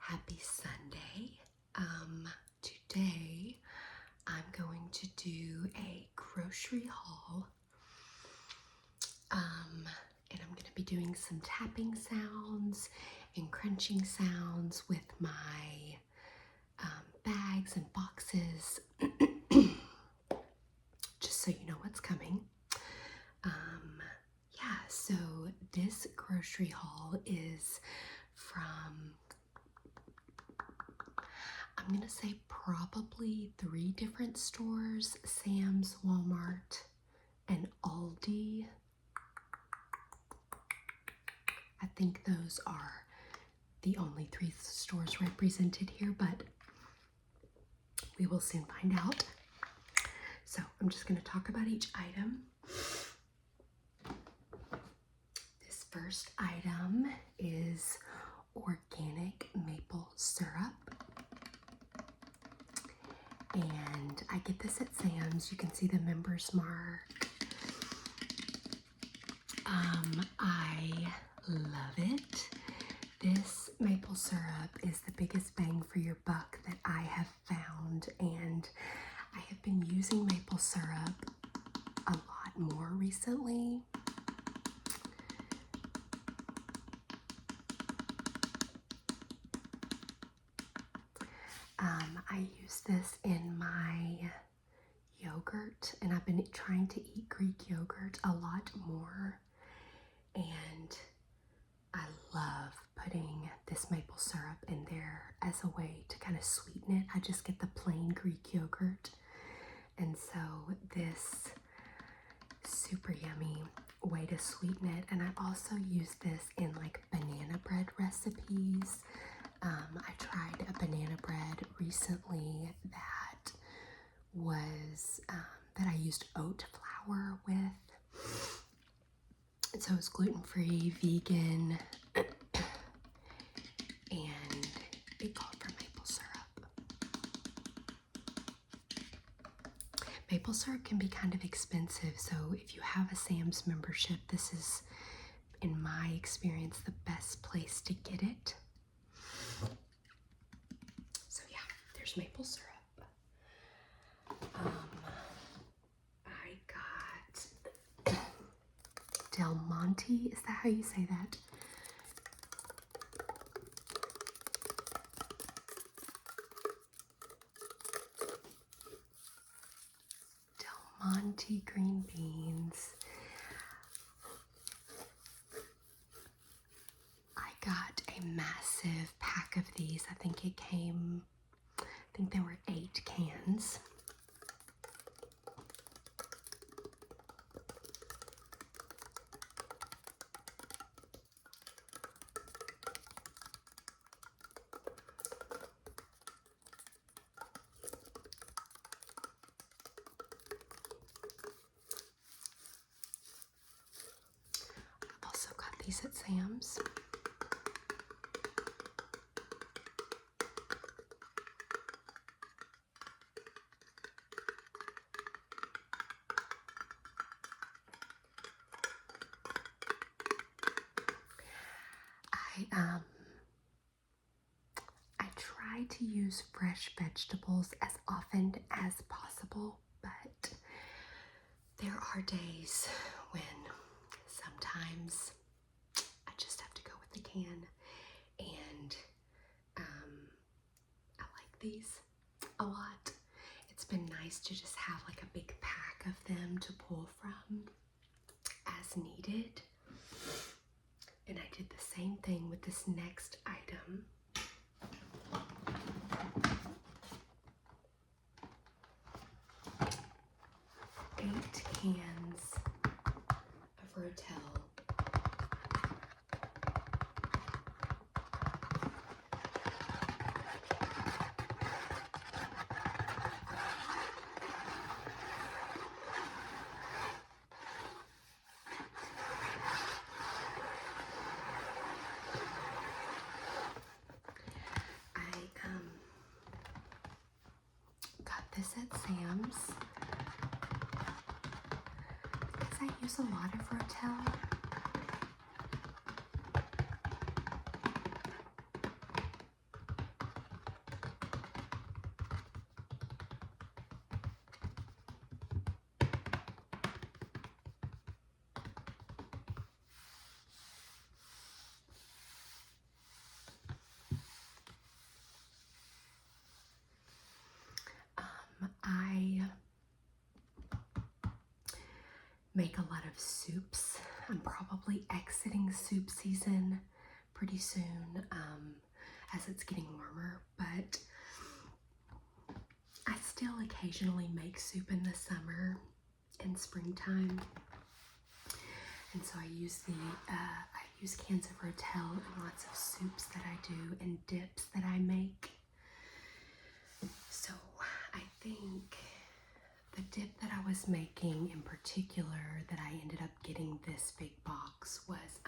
Happy Sunday. Today I'm going to do a grocery haul. And I'm going to be doing some tapping sounds and crunching sounds with my bags and boxes, just so you know what's coming. So this grocery haul is from, I'm going to say probably 3 different stores: Sam's, Walmart, and Aldi. I think those are the only 3 stores represented here, but we will soon find out. So I'm just going to talk about each item. This first item is organic maple syrup. And I get this at Sam's. You can see the member's mark. I love it. This maple syrup is the biggest bang for your buck that I have found, and I have been using maple syrup a lot more recently. I use this in my yogurt, and I've been trying to eat Greek yogurt a lot more, and I love putting this maple syrup in there as a way to kind of sweeten it. I just get the plain Greek yogurt, and so this super yummy way to sweeten it. And I also use this in like banana bread recipes. I tried a banana bread recently that was that I used oat flour with. So it's gluten-free, vegan, and it called for maple syrup. Maple syrup can be kind of expensive, so if you have a Sam's membership, this is, in my experience, the best place to get it. So yeah, there's maple syrup. I got Del Monte, is that how you say that? Del Monte green beans. I got a massive pack of these. I think there were 8 cans. I've also got these at Sam's. I try to use fresh vegetables as often as possible, but there are days when sometimes I just have to go with the can, and I like these a lot. It's been nice to just have like a big pack of them to pull from as needed. And I did the same thing with this next item. Eight cans of Rotel. This at Sam's because I use a lot of Rotel. make a lot of soups. I'm probably exiting soup season pretty soon as it's getting warmer, but I still occasionally make soup in the summer and springtime. And so I use cans of Rotel in lots of soups that I do and dips that I make. So I think the dip that I was making in particular that I ended up getting this big box was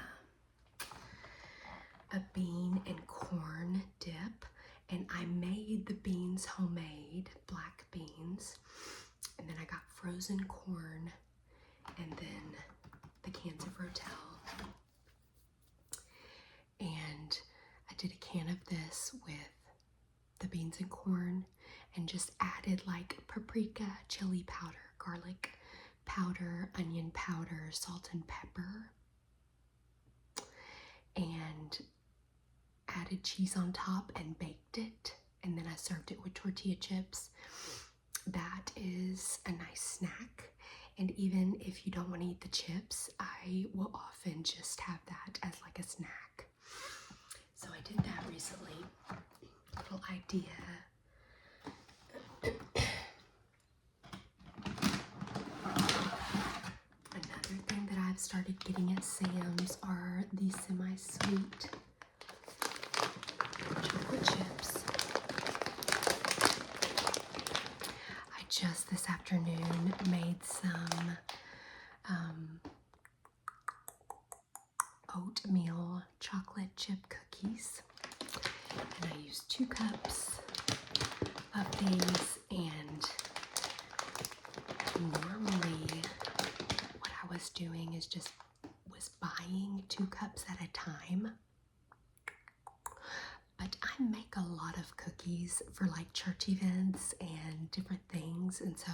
a bean and corn dip. And I made the beans homemade, black beans. And then I got frozen corn and then the cans of Rotel. And I did a can of this with the beans and corn and just added like paprika, chili powder, garlic powder, onion powder, salt and pepper, and added cheese on top and baked it. And then I served it with tortilla chips. That is a nice snack. And even if you don't want to eat the chips, I will often just have that as like a snack. So I did that recently. Little idea. Another thing that I've started getting at Sam's are these semi-sweet chocolate chips. I just this afternoon made some oatmeal chocolate chip cookies. And I used 2 cups of these, and normally what I was doing is was buying 2 cups at a time. But I make a lot of cookies for like church events and different things, and so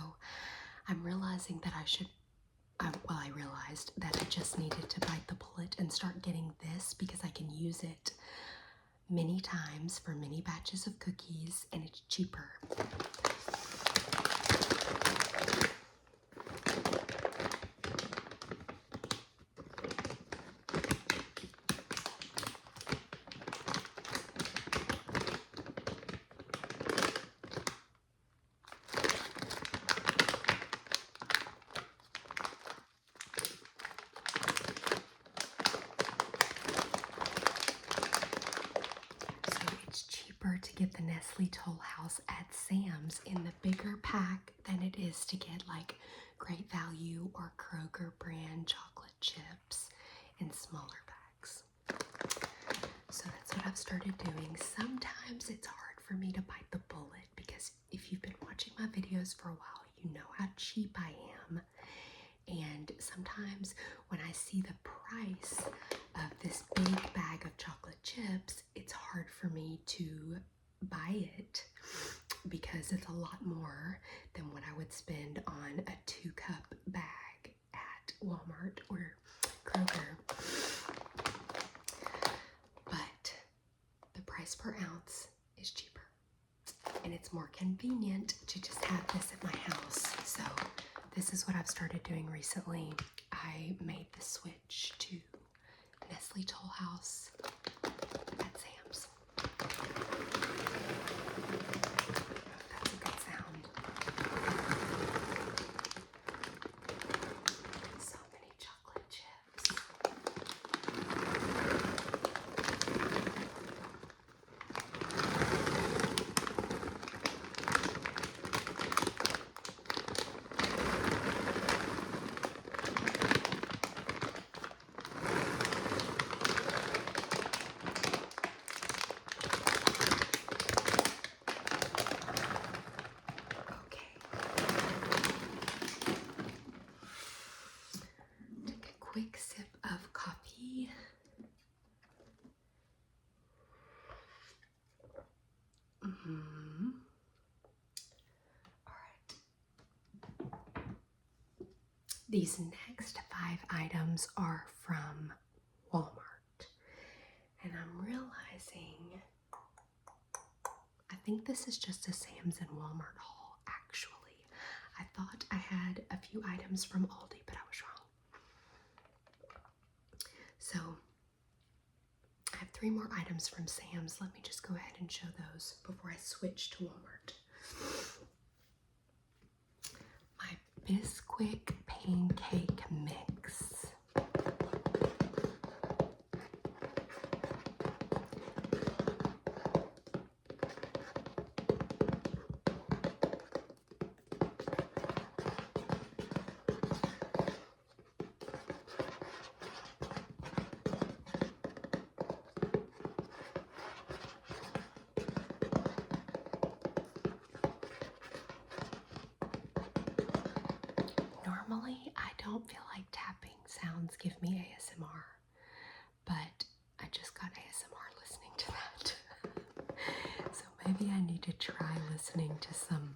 I'm realizing that I realized that I just needed to bite the bullet and start getting this because I can use it many times for many batches of cookies and it's cheaper. To get the Nestle Toll House at Sam's in the bigger pack than it is to get like Great Value or Kroger brand chocolate chips in smaller packs. So that's what I've started doing. Sometimes it's hard for me to bite the bullet because if you've been watching my videos for a while, you know how cheap I am. And sometimes when I see the price of this big bag of chocolate chips, it's hard for me to buy it because it's a lot more than what I would spend on a 2-cup bag at Wal-Mart or Kroger. But the price per ounce is cheaper. And it's more convenient to just have this at my house. So this is what I've started doing recently. I made the switch to Nestle Toll House at Sam's. That's a good sound. So many chocolate chips. Quick sip of coffee. All right. These next 5 items are from Walmart. And I'm realizing, I think this is just a Sam's and Walmart haul, actually. I thought I had a few items from Aldi, but I was wrong. So I have 3 more items from Sam's. Let me just go ahead and show those before I switch to Walmart. My Bisquick pancake mix. Normally, I don't feel like tapping sounds give me ASMR, but I just got ASMR listening to that. So maybe I need to try listening to some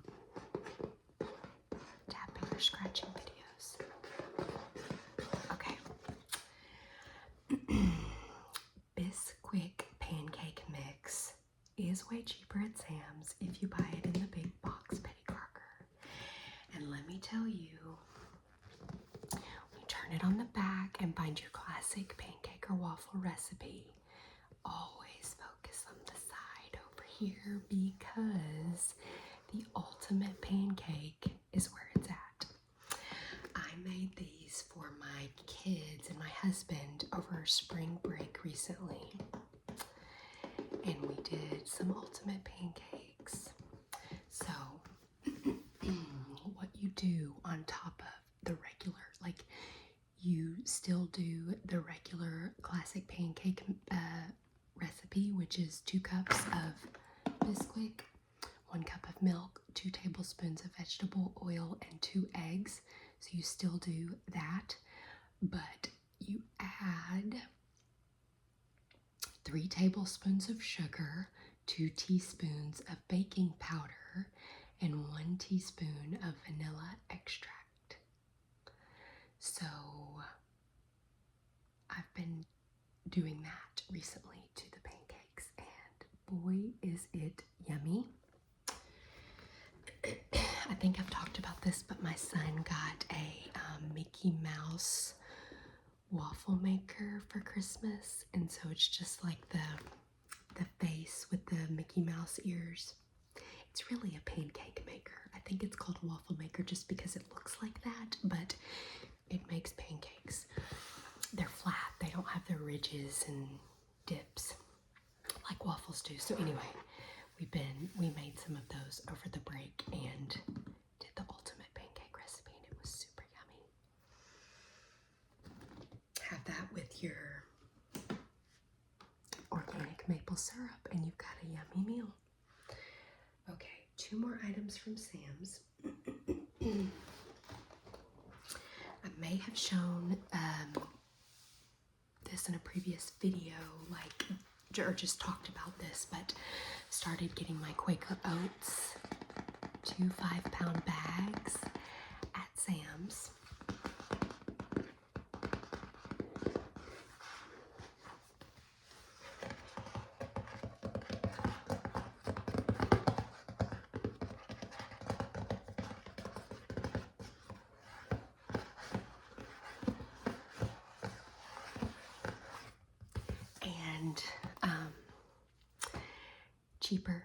tapping or scratching videos. Okay. Bisquick pancake mix is way cheaper at Sam's if you buy it in the big box Petty Crocker. And let me tell you, turn it on the back and find your classic pancake or waffle recipe. Always focus on the side over here because the ultimate pancake is where it's at. I made these for my kids and my husband over spring break recently. And we did some ultimate pancakes. So what you do on top of the regular, like you still do the regular classic pancake recipe, which is 2 cups of Bisquick, 1 cup of milk, 2 tablespoons of vegetable oil, and 2 eggs. So you still do that, but you add 3 tablespoons of sugar, 2 teaspoons of baking powder, and 1 teaspoon of vanilla extract. So I've been doing that recently to the pancakes, and boy is it yummy. I think I've talked about this, but my son got a Mickey Mouse waffle maker for Christmas, and so it's just like the face with the Mickey Mouse ears. It's really a pancake maker. I think it's called a waffle maker just because it looks like that, but it makes pancakes. They're flat. They don't have the ridges and dips like waffles do. So anyway, we made some of those over the break and did the ultimate pancake recipe, and it was super yummy. Have that with your organic maple syrup and you've got a yummy meal. Okay, 2 more items from Sam's. I may have shown this in a previous video, or just talked about this, but started getting my Quaker Oats 2 5-pound bags at Sam's. And cheaper,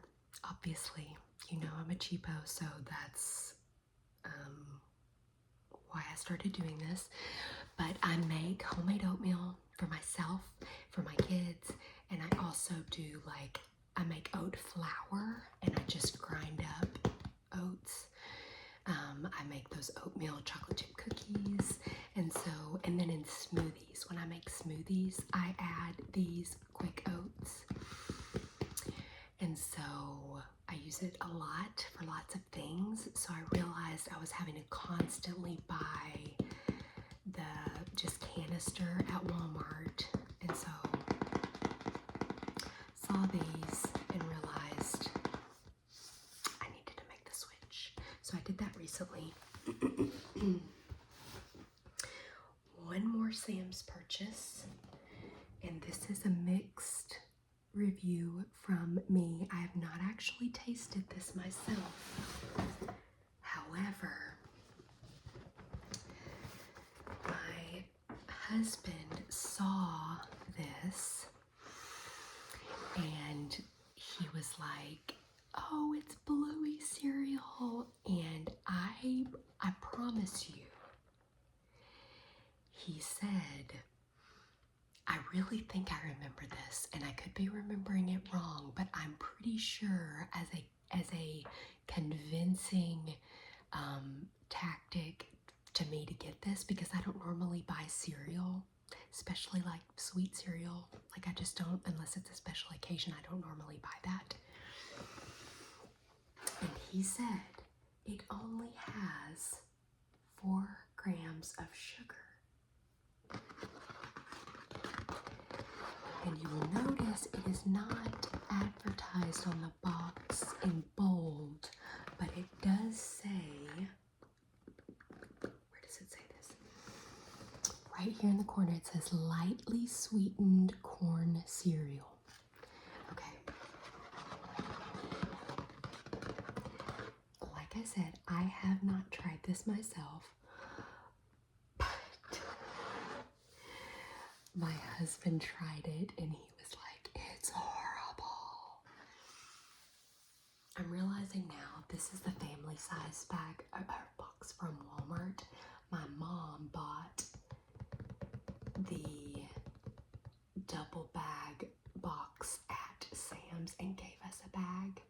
obviously. You know I'm a cheapo, so that's why I started doing this. But I make homemade oatmeal for myself, for my kids, and I also do I make oat flour and I just grind up oats. I make those oatmeal chocolate chip cookies, and then in smoothies, when I make smoothies, I add these quick oats, and so I use it a lot for lots of things. So I realized I was having to constantly buy the just canister at Wal-Mart, and so saw these and realized I needed to make the switch. So I did that recently. One more Sam's purchase, and this is a mixed review from me. I have not actually tasted this myself. However, my husband saw this. And he was like, oh, it's Bluey cereal. And I promise you, he said, I really think I remember this, and I could be remembering it wrong, but I'm pretty sure as a convincing tactic to me to get this, because I don't normally buy cereal, especially like sweet cereal. Like I just don't, unless it's a special occasion, I don't normally buy that. And he said it only has 4 grams of sugar. And you will notice it is not advertised on the box in bold, but it does say, where does it say this? Right here in the corner it says lightly sweetened corn cereal. Okay. Like I said, I have not tried this myself, but my husband tried it and he was like, it's horrible. I'm realizing now this is the family size bag or box from Walmart. My mom bought the double bag box at Sam's and gave us a bag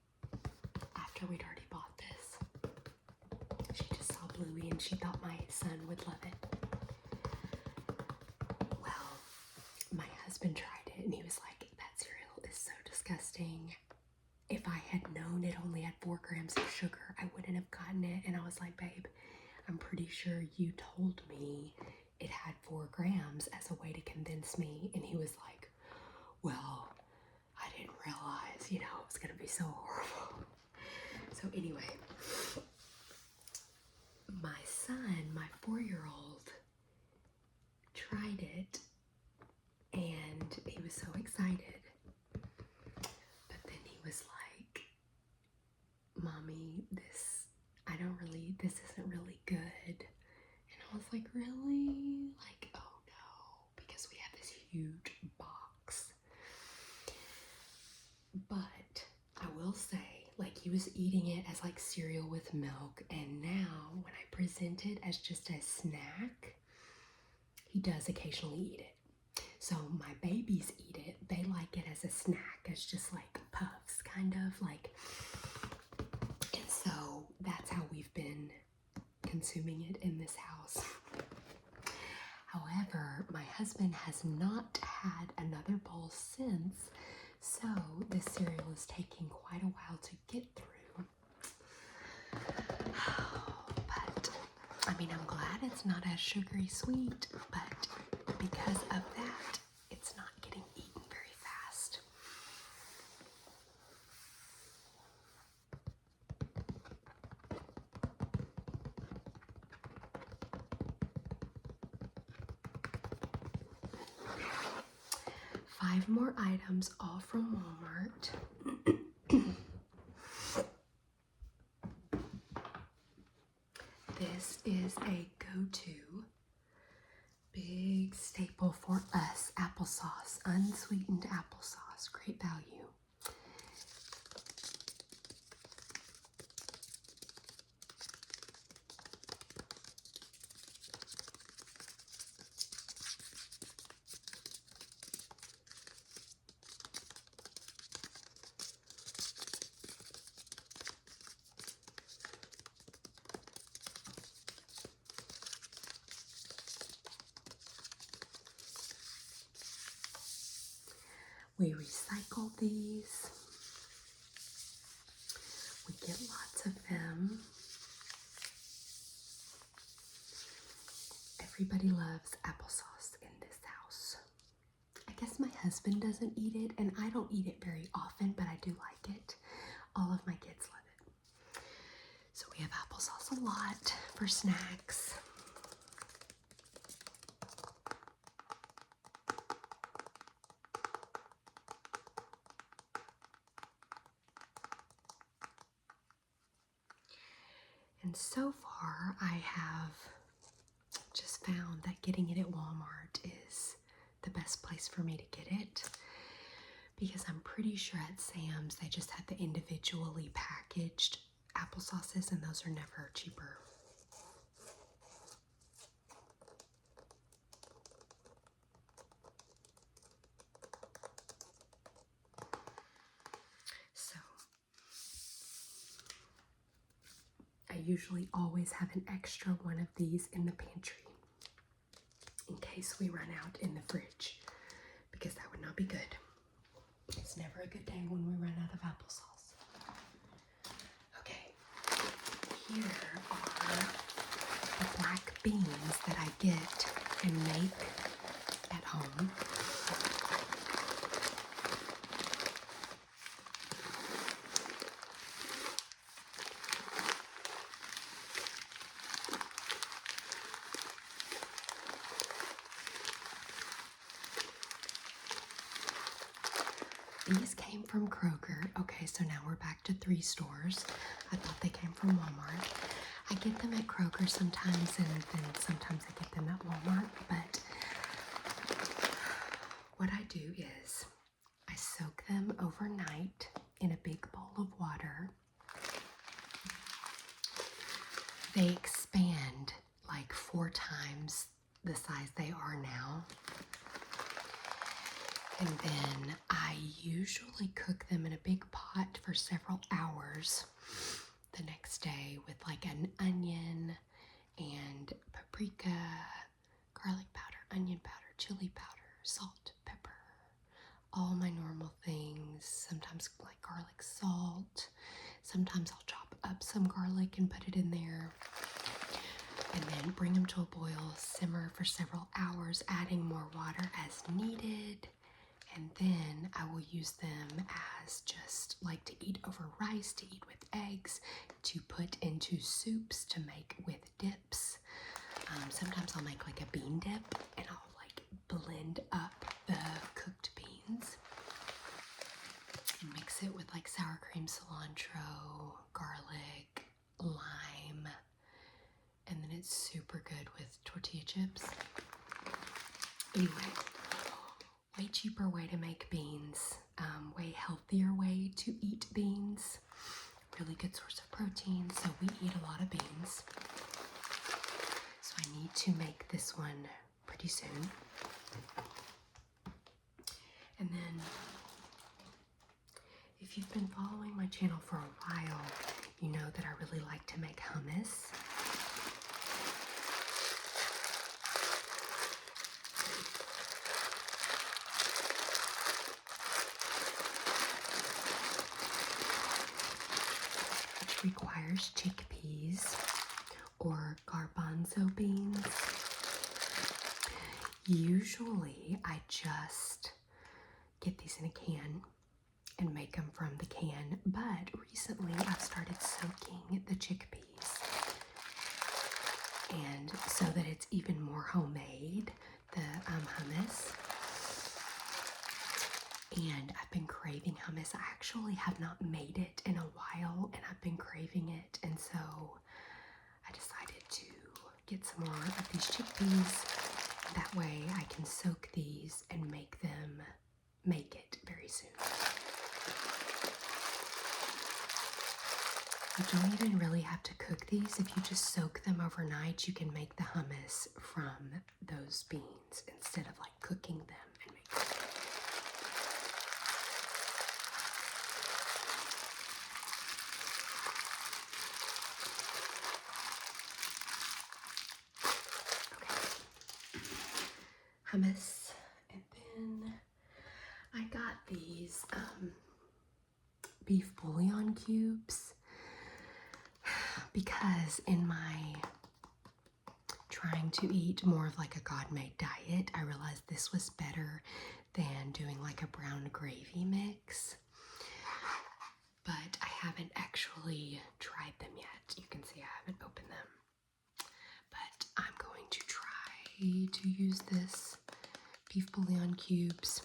after we'd already bought this. She just saw Bluey and she thought my son would love it. Well, my husband tried it and he was like, that cereal is so disgusting. If I had known it only had 4 grams of sugar, I wouldn't have gotten it. And I was like, babe, I'm pretty sure you told me it had 4 grams as a way to convince me. And he was like, well, I didn't realize, it was going to be so horrible. So anyway, my son, my 4-year-old, tried it and he was so excited. But then he was like, Mommy, this isn't really good. And I was like, really? Like, oh no, because we have this huge box. But I will say, like, he was eating it as like cereal with milk, and now when I present it as just a snack, he does occasionally eat it. So my babies eat it. They like it as a snack, as just like puffs, kind of like. And so that's how we've been consuming it in this house. However, my husband has not had another bowl since, so this cereal is taking quite a while to get through. But, I mean, I'm glad it's not as sugary sweet, but because of that, it's not getting eaten very fast. Five more items, all from Walmart. This is a go-to big staple for us, applesauce, unsweetened applesauce, great value. We recycle these. We get lots of them. Everybody loves applesauce in this house. I guess my husband doesn't eat it, and I don't eat it very often, but I do like it. All of my kids love it. So we have applesauce a lot for snacks. And so far, I have just found that getting it at Walmart is the best place for me to get it, because I'm pretty sure at Sam's they just had the individually packaged applesauces, and those are never cheaper. So I usually always have an extra one of these in the pantry in case we run out in the fridge, because that would not be good. It's never a good day when we run out of applesauce. Okay, here are the black beans that I get and make at home. These came from Kroger. Okay, so now we're back to 3 stores. I thought they came from Walmart. I get them at Kroger sometimes, and then sometimes I get them at Walmart. But what I do is I soak them overnight in a big bowl of water. They expand like 4 times the size they are now. And then I usually cook them in a big pot for several hours the next day with like an onion and paprika, garlic powder, onion powder, chili powder, salt, pepper, all my normal things. Sometimes like garlic salt. Sometimes I'll chop up some garlic and put it in there. And then bring them to a boil, simmer for several hours, adding more water as needed. And then I will use them as just like to eat over rice, to eat with eggs, to put into soups, to make with dips. Sometimes I'll make like a bean dip, and I'll like blend up the cooked beans and mix it with like sour cream, cilantro, garlic, lime, and then it's super good with tortilla chips. Anyway, way cheaper way to make beans, way healthier way to eat beans, really good source of protein, so we eat a lot of beans. So I need to make this one pretty soon. And then, if you've been following my channel for a while, you know that I really like to make hummus. Requires chickpeas or garbanzo beans. Usually I just get these in a can and make them from the can, but recently I've started soaking the chickpeas, and so that it's even more homemade, the hummus. And I've been craving hummus. I actually have not made it in a while, and I've been craving it. And so I decided to get some more of these chickpeas. That way I can soak these and make it very soon. You don't even really have to cook these. If you just soak them overnight, you can make the hummus from those beans instead of like cooking them and making them. Hummus, and then I got these beef bouillon cubes because in my trying to eat more of like a God-made diet, I realized this was better than doing like a brown gravy mix, but I haven't actually tried them yet. You can see I haven't opened them, but I'm going to try to use this beef bouillon cubes.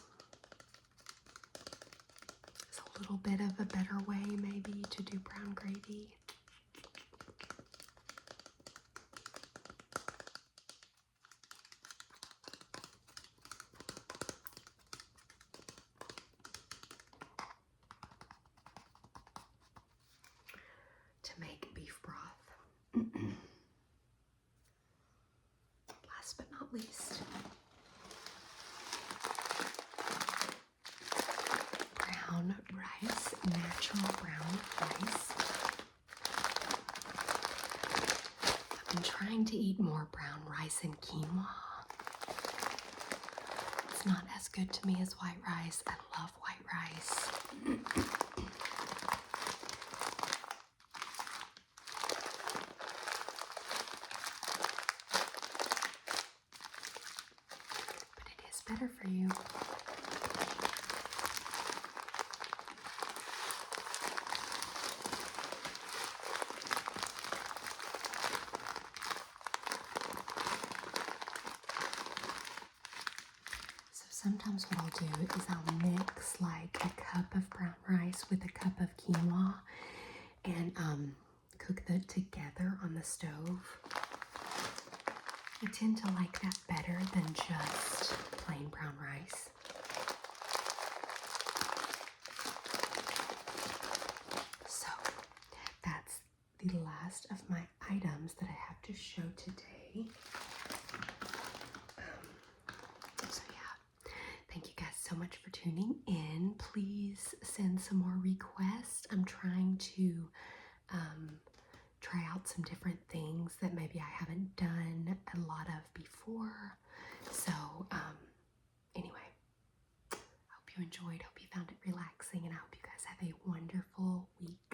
It's a little bit of a better way maybe to do brown gravy. least. Brown rice, natural brown rice. I've been trying to eat more brown rice and quinoa. It's not as good to me as white rice. I love white rice. But it is better for you. Sometimes what I'll do is I'll mix like a cup of brown rice with a cup of quinoa and cook them together on the stove. I tend to like that better than just plain brown rice. So that's the last of my items that I have to show today. So yeah, thank you guys so much for tuning in. Please send some more requests. I'm trying to try out some different things that maybe I haven't done a lot of before. So anyway, I hope you enjoyed. Hope you found it relaxing, and I hope you guys have a wonderful week.